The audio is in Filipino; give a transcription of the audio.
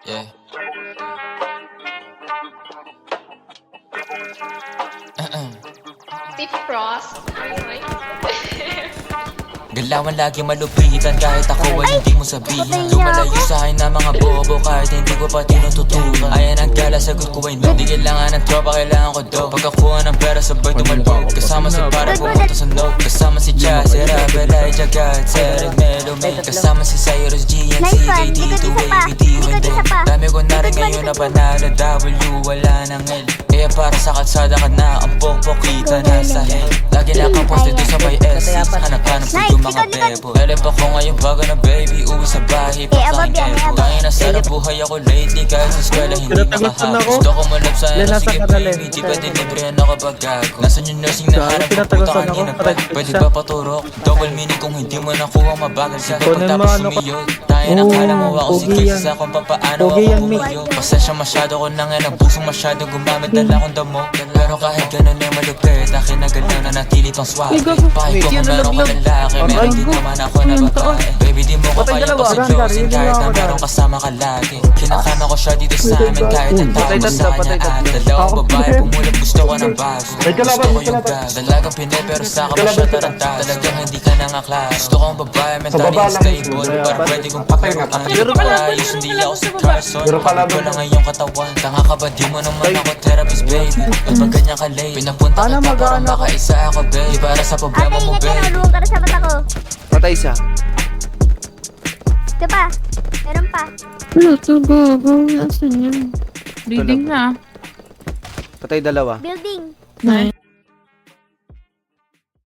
Yeah. Steve Frost. Galawan lagi malupitan kahit ako ay hindi mo sabihin. Lumalayo sa akin na mga bobo kahit hindi ko pa tinututukan. Ayan ang gala, sagot ko ay no. Di kailangan ng tropa, kailangan ko do. Pagkakuha ng pera sabay tumalbog. Kasama si para pumunta sa note. Kasama si Chaz, Rabela, Jagat, Seret, Melo, May. Kasama si Cyrus, GNC, KD2, Wavy, D, Wendell. Dami ko na rin ngayon na panalo, W, wala nang L. Kaya para sa kalsada ka na, ang pokpokita na sa hell. Lagi nakapost dito sa may SC, hanap-hanap ko yung mga bebo. Elep ako ngayon bago na baby, uwi sa bahay, pakain epo. Kaya na sana buhay ako lately, kahit sa eskwela hindi makahapos. Gusto ko malap sa ina, sige baby, di ba dinibrihan ako pag gago. Nasan yung nursing na hanap ko, puta kanina pa. Pwede ba paturok? Double meaning kung hindi mo nakuha mabagal ka. Pagtapos sumiyod, tayo na kala mo ako si Casey sa kung papaano ako pumiyo. Pasensya masyado ko na nga, nabusong masyado gumamit na lang akong damo. Pero kahit ganun ay malupit, akin na galaw na natili pang swak. Bakit ko kung meron ka lalaki, meron din naman ako na babae. Baby di mo ko kaya pasidyosin kahit na meron kasama ka lagi. Kinakama ko siya dito sa amin kahit ang tao mo sa kanya at dalawang babae pumulap gusto ko ng bago. Gusto ko yung gas, dalagang pinay pero sa akin mo siya tarantas. Talagang hindi ka nangaklas. Gusto kong babae mentally unstable, para pwede kong pagkaroon. Ayos hindi ako si Carson, kapag ko lang ngayong katawan. Tanga ka ba di mo naman ako therapist baby. Ba't ba ganyan ka late? Pinapunta kita para makaisa ako baby. Para sa problema mo baby. Nalulung ka na sa mata ko. Patay isa. Ito pa. Meron pa. Wala to, gago. Asan yan? Reading na. Patay dalawa. Building. Nice.